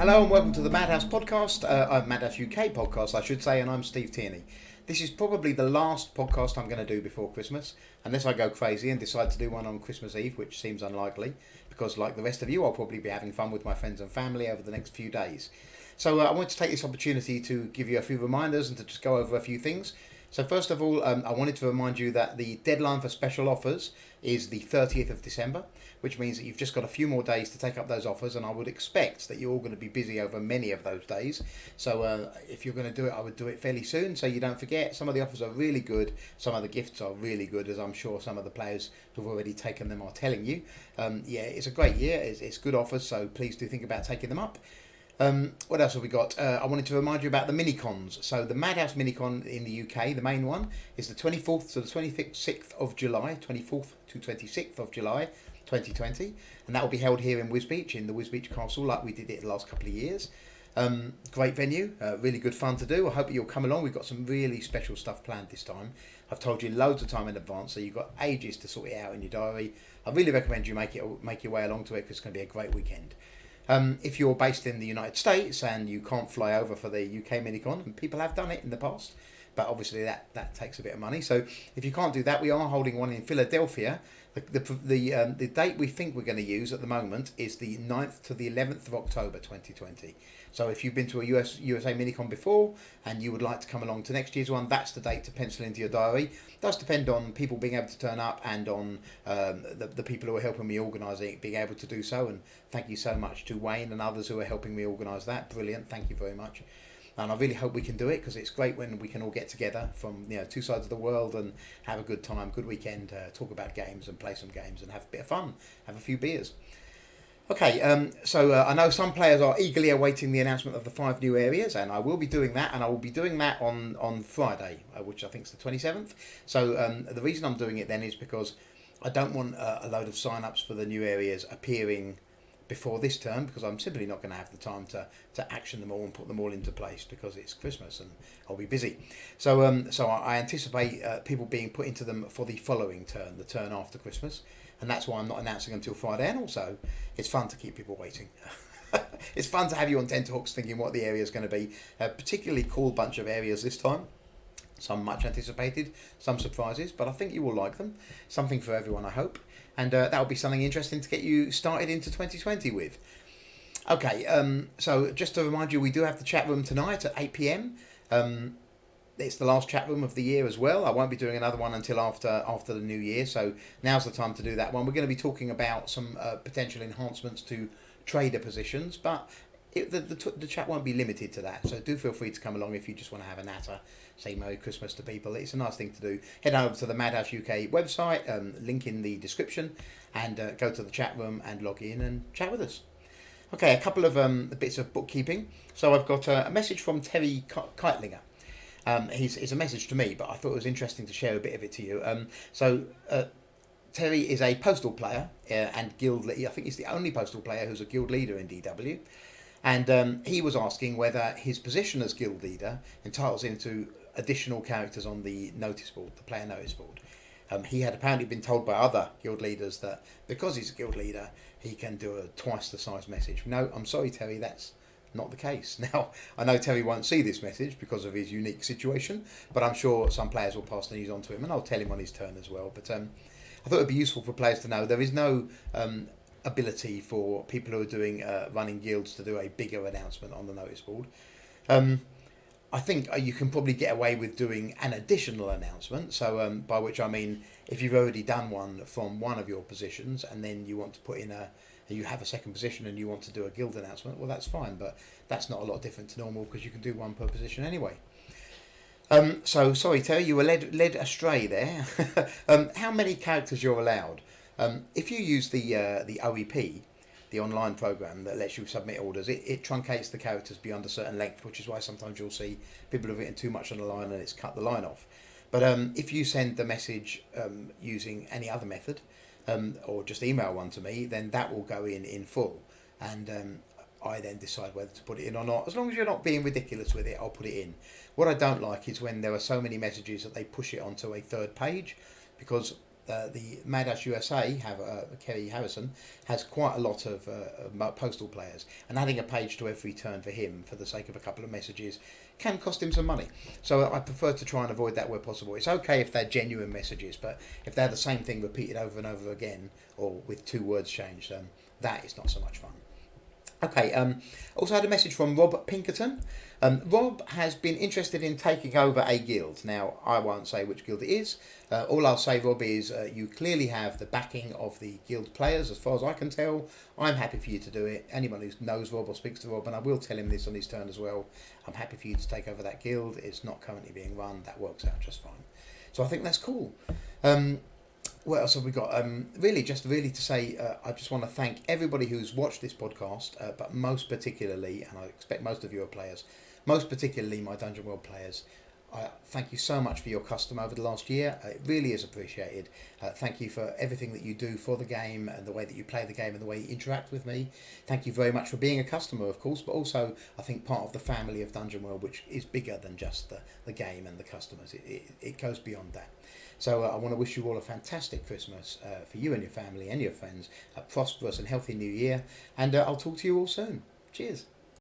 Hello and welcome to the Madhouse podcast, Madhouse UK podcast, I should say, and I'm Steve Tierney. This is probably the last podcast I'm going to do before Christmas, unless I go crazy and decide to do one on Christmas Eve, which seems unlikely, because like the rest of you, I'll probably be having fun with my friends and family over the next few days. So I want to take this opportunity to give you a few reminders and to just go over a few things. So first of all, I wanted to remind you that the deadline for special offers is the 30th of December, which means that you've just got a few more days to take up those offers, and I would expect that you're all going to be busy over many of those days. So if you're going to do it, I would do it fairly soon so you don't forget. Some of the offers are really good, some of the gifts are really good, as I'm sure some of the players who've already taken them are telling you. Yeah, it's a great year, it's good offers, so please do think about taking them up. What else have we got? I wanted to remind you about the MiniCons. So the Madhouse MiniCon in the UK, the main one, is the 24th to the 26th of July, 24th to 26th of July 2020. And that will be held here in Wisbech, in the Wisbech Castle, like we did it the last couple of years. Great venue, really good fun to do. I hope you'll come along. We've got some really special stuff planned this time. I've told you loads of time in advance, so you've got ages to sort it out in your diary. I really recommend you make your way along to it, because it's going to be a great weekend. If you're based in the United States and you can't fly over for the UK MiniCon, and people have done it in the past, but obviously that takes a bit of money. So if you can't do that, we are holding one in Philadelphia. The date we think we're going to use at the moment is the 9th to the 11th of October 2020. So if you've been to a USA MiniCon before and you would like to come along to next year's one, that's the date to pencil into your diary. It does depend on people being able to turn up and on the people who are helping me organise it being able to do so. And thank you so much to Wayne and others who are helping me organise that. Brilliant. Thank you very much. And I really hope we can do it, because it's great when we can all get together from two sides of the world and have a good time, good weekend, talk about games and play some games and have a bit of fun, have a few beers. Okay, so I know some players are eagerly awaiting the announcement of the 5 new areas, and I will be doing that, and I will be doing that on Friday, which I think is the 27th. So the reason I'm doing it then is because I don't want a load of sign-ups for the new areas appearing before this term, because I'm simply not going to have the time to action them all and put them all into place, because it's Christmas and I'll be busy. So I anticipate people being put into them for the following turn, the turn after Christmas, and that's why I'm not announcing until Friday. And also, it's fun to keep people waiting. It's fun to have you on tenterhooks thinking what the area is going to be. A particularly cool bunch of areas this time. Some much anticipated, some surprises, but I think you will like them. Something for everyone, I hope. And that will be something interesting to get you started into 2020 with. Okay, so just to remind you, we do have the chat room tonight at 8 p.m. It's the last chat room of the year as well. I won't be doing another one until after the new year, so now's the time to do that one. We're going to be talking about some potential enhancements to trader positions, but the chat won't be limited to that, so do feel free to come along if you just want to have a natter, say Merry Christmas to people. It's a nice thing to do. Head over to the Madhouse UK website, link in the description, and go to the chat room and log in and chat with us. Okay, a couple of bits of bookkeeping. So I've got a message from Terry Keitlinger. It's a message to me, but I thought it was interesting to share a bit of it to you. Terry is a postal player and guild leader. I think he's the only postal player who's a guild leader in DW. And he was asking whether his position as guild leader entitles him to additional characters on the notice board, the player notice board. He had apparently been told by other guild leaders that because he's a guild leader, he can do a twice the size message. No, I'm sorry, Terry, that's not the case. Now, I know Terry won't see this message because of his unique situation, but I'm sure some players will pass the news on to him, and I'll tell him on his turn as well. But I thought it'd be useful for players to know there is no ability for people who are doing running guilds to do a bigger announcement on the notice board. I think you can probably get away with doing an additional announcement, so by which I mean if you've already done one from one of your positions and then you want to put in you have a second position and you want to do a guild announcement, well, that's fine, but that's not a lot different to normal because you can do one per position anyway. So sorry, Terry, you were led astray there. How many characters you're allowed? If you use the OEP, the online program that lets you submit orders, it truncates the characters beyond a certain length, which is why sometimes you'll see people have written too much on the line and it's cut the line off. But if you send the message using any other method, or just email one to me, then that will go in full, and I then decide whether to put it in or not. As long as you're not being ridiculous with it, I'll put it in. What I don't like is when there are so many messages that they push it onto a third page, because the Madhouse USA, Kerry Harrison, has quite a lot of postal players, and adding a page to every turn for him for the sake of a couple of messages can cost him some money. So I prefer to try and avoid that where possible. It's okay if they're genuine messages, but if they're the same thing repeated over and over again, or with 2 words changed, that is not so much fun. Okay, also had a message from Rob Pinkerton. Rob has been interested in taking over a guild. Now, I won't say which guild it is. All I'll say, Rob, is you clearly have the backing of the guild players, as far as I can tell. I'm happy for you to do it. Anyone who knows Rob or speaks to Rob, and I will tell him this on his turn as well, I'm happy for you to take over that guild. It's not currently being run. That works out just fine. So I think that's cool. What else have we got? Really to say, I just want to thank everybody who's watched this podcast, but most particularly, and I expect most of you are players, most particularly my Dungeonworld players. Thank you so much for your custom over the last year. It really is appreciated. Thank you for everything that you do for the game and the way that you play the game and the way you interact with me. Thank you very much for being a customer, of course, but also I think part of the family of Dungeonworld, which is bigger than just the game and the customers. It goes beyond that. So I want to wish you all a fantastic Christmas for you and your family and your friends, a prosperous and healthy new year, and I'll talk to you all soon. Cheers.